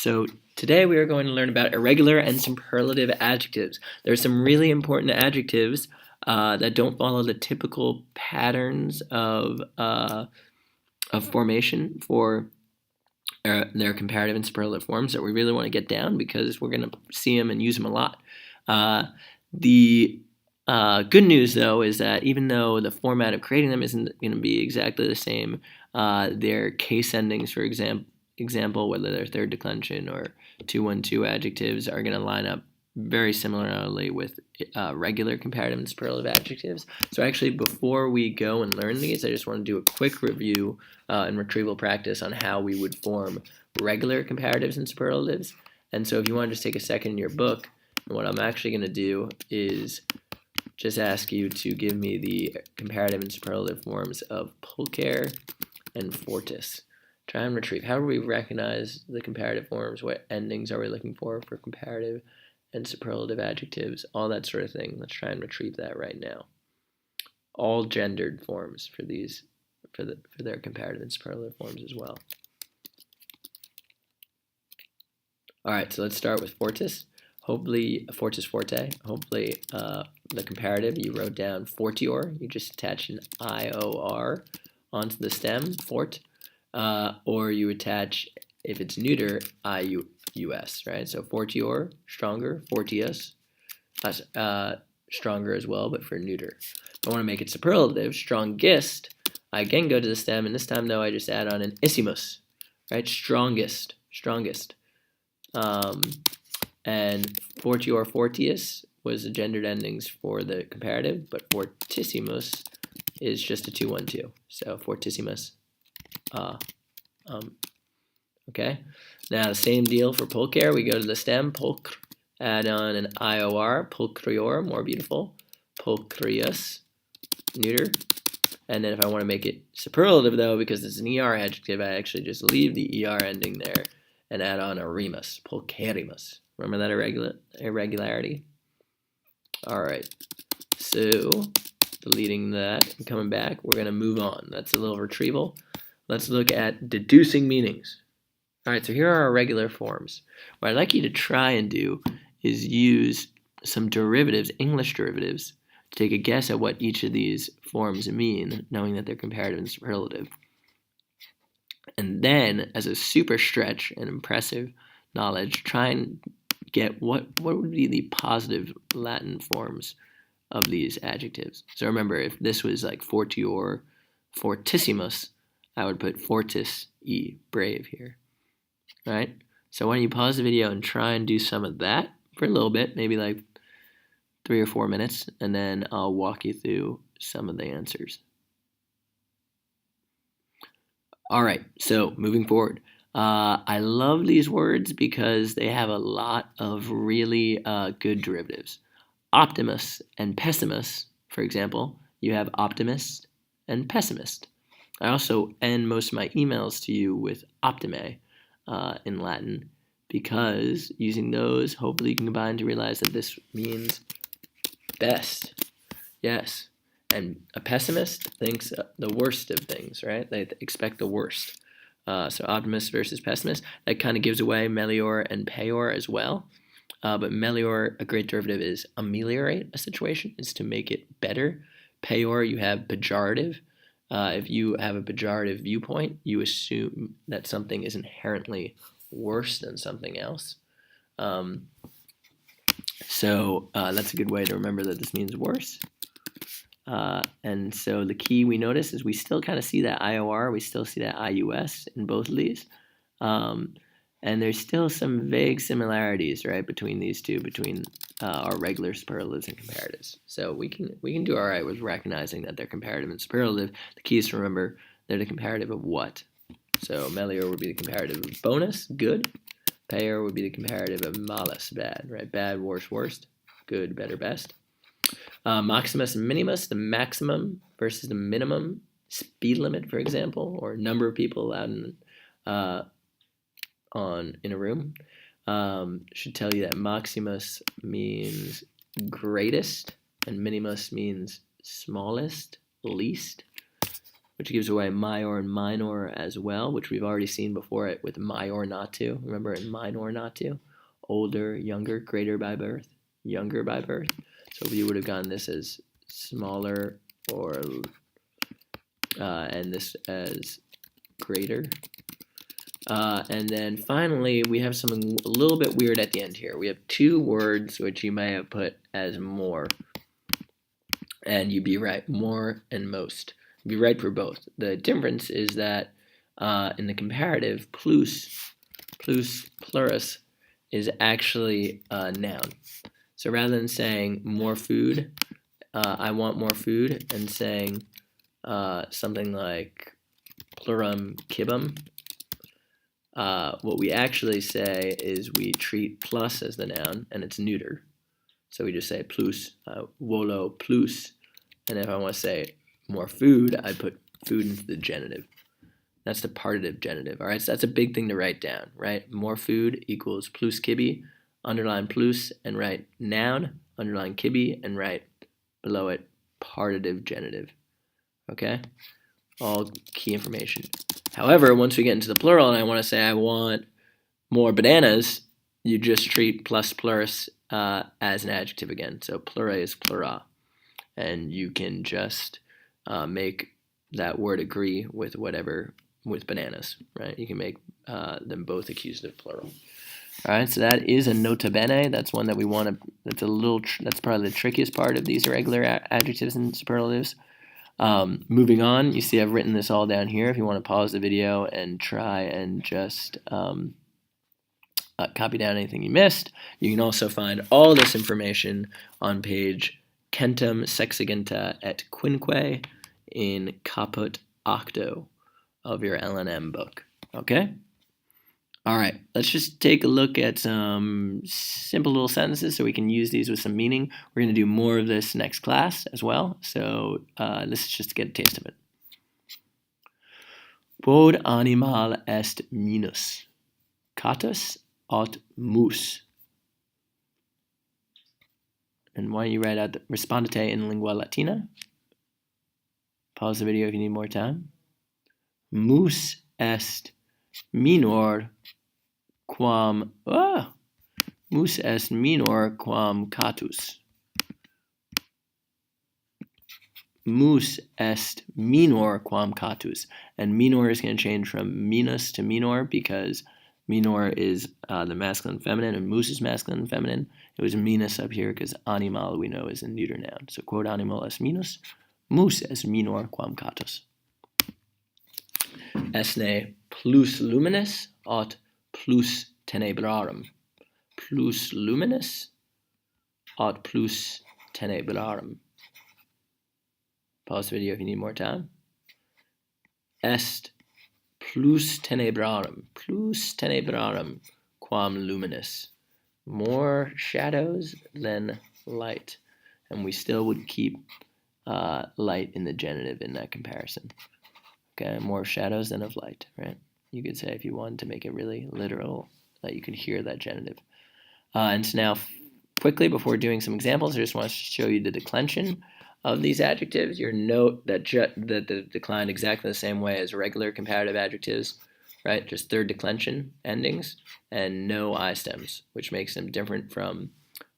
So today we are going to learn about irregular and superlative adjectives. There are some really important adjectives that don't follow the typical patterns of formation for their comparative and superlative forms that we really want to get down because we're going to see them and use them a lot. The good news, though, is that even though the format of creating them isn't going to be exactly the same, their case endings, for example, whether they're third declension or 2-1-2 adjectives, are going to line up very similarly with regular comparative and superlative adjectives. So actually, before we go and learn these, I just want to do a quick review and retrieval practice on how we would form regular comparatives and superlatives. And so if you want to just take a second in your book, what I'm actually going to do is just ask you to give me the comparative and superlative forms of pulcher and fortis. Try and retrieve. How do we recognize the comparative forms? What endings are we looking for comparative and superlative adjectives? All that sort of thing. Let's try and retrieve that right now. All gendered forms for these, for their comparative and superlative forms as well. All right, so let's start with fortis. Hopefully, fortis forte. Hopefully, the comparative, you wrote down fortior. You just attach an IOR onto the stem, fort. Or you attach, if it's neuter, IUS, right? So fortior, stronger, fortius, stronger as well, but for neuter. If I want to make it superlative, strongest, I again go to the stem, and this time, though, I just add on an issimus, right? Strongest. And fortior, fortius was the gendered endings for the comparative, but fortissimus is just a 2-1-2. So fortissimus. Okay. Now the same deal for pulcher. We go to the stem, pulcr, add on an IOR, pulcrior, more beautiful, pulcrius, neuter. And then if I want to make it superlative, though, because it's an ER adjective, I actually just leave the ER ending there and add on a remus, pulcherimus. Remember that irregularity? All right. So deleting that and coming back, we're going to move on. That's a little retrieval. Let's look at deducing meanings. All right, so here are our regular forms. What I'd like you to try and do is use some derivatives, English derivatives, to take a guess at what each of these forms mean, knowing that they're comparative and superlative. And then, as a super stretch and impressive knowledge, try and get what would be the positive Latin forms of these adjectives. So remember, if this was like fortior, fortissimus, I would put fortis e, brave here, right? So why don't you pause the video and try and do some of that for a little bit, maybe like 3 or 4 minutes, and then I'll walk you through some of the answers. All right, so moving forward. I love these words because they have a lot of really good derivatives. Optimus and pessimist, for example, you have optimist and pessimist. I also end most of my emails to you with optime in Latin because using those, hopefully you can combine to realize that this means best. Yes. And a pessimist thinks the worst of things, right? They expect the worst. So optimist versus pessimist, that kind of gives away melior and peor as well. But melior, a great derivative, is ameliorate a situation, is to make it better. Peor, you have pejorative. If you have a pejorative viewpoint, you assume that something is inherently worse than something else. So that's a good way to remember that this means worse. And so the key we notice is we still kind of see that IOR, we still see that IUS in both of these. And there's still some vague similarities, right, between these two, between our regular superlatives and comparatives. So we can do all right with recognizing that they're comparative and superlative. The key is to remember they're the comparative of what. So melior would be the comparative of bonus, good. Peor would be the comparative of malus, bad, right? Bad, worst, good, better, best. Maximus and minimus, the maximum versus the minimum speed limit, for example, or number of people allowed in a room. Should tell you that maximus means greatest and minimus means smallest, least. which gives away major and minor as well, which we've already seen before it with major not to. Remember in minor not to? Older, younger, greater by birth, younger by birth. So we would have gotten this as smaller or and this as greater. And then finally, we have something a little bit weird at the end here. We have two words which you may have put as more. And you'd be right, more and most. You'd be right for both. The difference is that in the comparative, plus, plurus is actually a noun. So rather than saying more food, I want more food, and saying something like plurum cibum, what we actually say is we treat plus as the noun, and it's neuter. So we just say plus, volo plus, and if I want to say more food, I put food into the genitive. That's the partitive genitive. All right, so that's a big thing to write down, right? More food equals plus kibi, underline plus, and write noun, underline kibi, and write below it partitive genitive. Okay, all key information. However, once we get into the plural and I want to say I want more bananas, you just treat plus plurus as an adjective again. So plura is plura. And you can just make that word agree with whatever, with bananas, right? You can make them both accusative plural. All right, so that is a nota bene. That's one that we want to, that's probably the trickiest part of these irregular adjectives and superlatives. Moving on, you see I've written this all down here. If you want to pause the video and try and just copy down anything you missed, you can also find all this information on page centum sexagenta et quinque in caput octo of your LNM book. Okay? All right, let's just take a look at some simple little sentences so we can use these with some meaning. We're going to do more of this next class as well, so this is just to get a taste of it. Quod animal est minus, catus aut mus. And why don't you write out the respondete in lingua latina? Pause the video if you need more time. Mus est minor quam mus est minor quam catus. Mus est minor quam catus. And minor is going to change from minus to minor because minor is the masculine and feminine, and mus is masculine and feminine. It was minus up here because animal we know is a neuter noun. So quod animal est minus, mus est minor quam catus. Esne plus luminis aut plus tenebrarum. Plus luminis aut plus tenebrarum. Pause the video if you need more time. Est plus tenebrarum quam luminis. More shadows than light. And we still would keep light in the genitive in that comparison. Okay, more shadows than of light, right? You could say if you wanted to make it really literal, that you could hear that genitive. And so now, quickly, before doing some examples, I just want to show you the declension of these adjectives. You'll note that the declined exactly the same way as regular comparative adjectives, right? Just third declension endings and no I stems, which makes them different from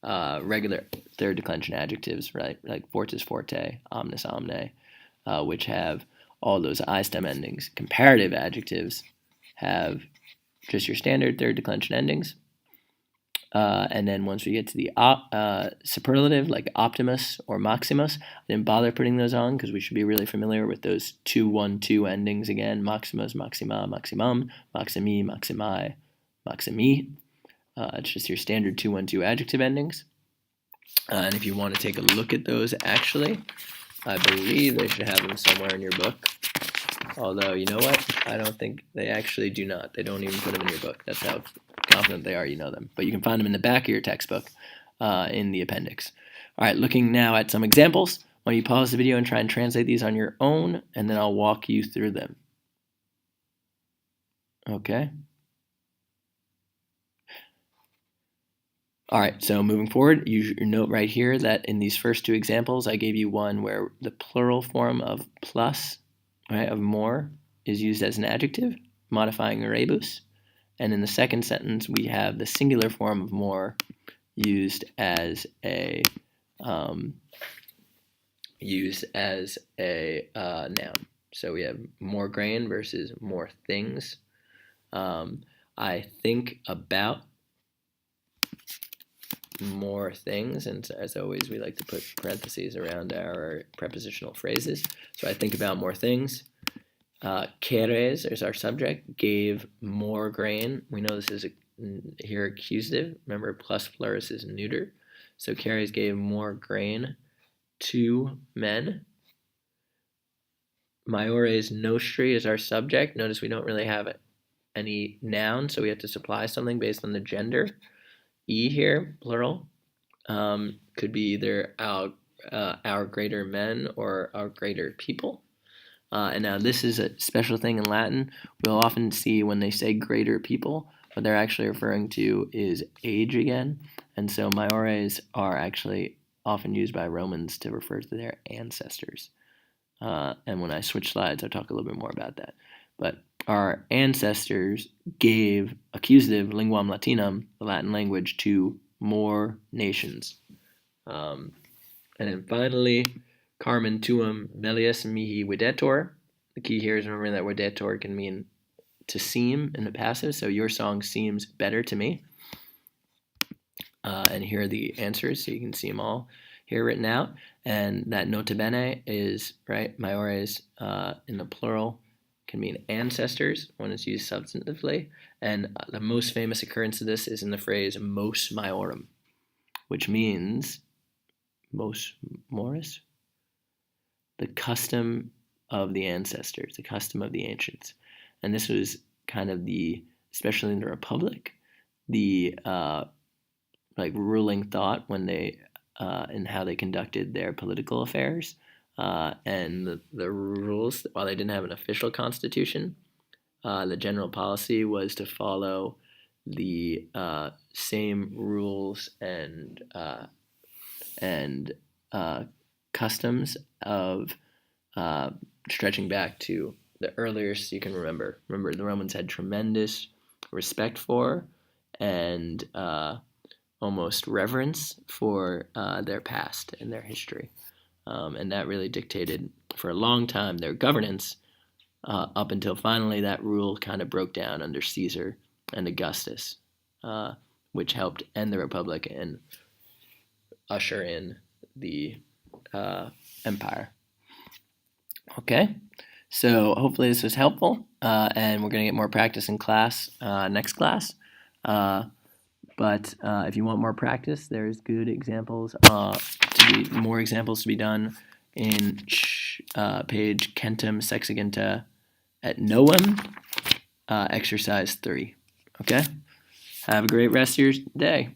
regular third declension adjectives, right? Like fortis forte, omnis omne, which have all those I stem endings. Comparative adjectives have just your standard third declension endings. And then once we get to the superlative, like Optimus or Maximus, I didn't bother putting those on because we should be really familiar with those 2-1-2 endings again. Maximus, Maxima, Maximum, Maximi, Maximi, Maximi. It's just your standard 2-1-2 adjective endings. And if you want to take a look at those, actually, I believe they should have them somewhere in your book. Although, you know what? I don't think they actually do not. They don't even put them in your book. That's how confident they are you know them. But you can find them in the back of your textbook in the appendix. All right, looking now at some examples. Why don't you pause the video and try and translate these on your own, and then I'll walk you through them. Okay. All right, so moving forward, you note right here that in these first two examples, I gave you one where the plural form of plus right, of more is used as an adjective, modifying rebus. And in the second sentence, we have the singular form of more used as a noun. So we have more grain versus more things. I think about more things, and as always, we like to put parentheses around our prepositional phrases. So I think about more things. Queres is our subject, gave more grain. We know this is here accusative. Remember, plus plurus is neuter. So Queres gave more grain to men. Maiores nostri is our subject. Notice we don't really have any noun, so we have to supply something based on the gender. E here, plural, could be either our greater men or our greater people. And now this is a special thing in Latin. We'll often see when they say greater people, what they're actually referring to is age again. And so maiores are actually often used by Romans to refer to their ancestors. And when I switch slides, I'll talk a little bit more about that. But our ancestors gave accusative linguam latinum, the Latin language, to more nations. And then finally, Carmen tuum melius mihi videtur. The key here is remembering that videtur can mean to seem in the passive, so your song seems better to me. And here are the answers, so you can see them all here written out. And that nota bene is, right, maiores in the plural can mean ancestors when it's used substantively. And the most famous occurrence of this is in the phrase mos maiorum, which means mos moris, the custom of the ancestors, the custom of the ancients. And this was kind of especially in the Republic, the ruling thought when they and how they conducted their political affairs, and the rules. While they didn't have an official constitution, the general policy was to follow the same rules and customs of stretching back to the earliest you can remember. Remember, the Romans had tremendous respect for and almost reverence for their past and their history. And that really dictated for a long time their governance up until finally that rule kind of broke down under Caesar and Augustus, which helped end the Republic and usher in the empire. Okay, so hopefully this was helpful, and we're going to get more practice in class next class. But if you want more practice, there's good examples, more examples to be done in page Centum Sexaginta et Noem, exercise 3. Okay? Have a great rest of your day.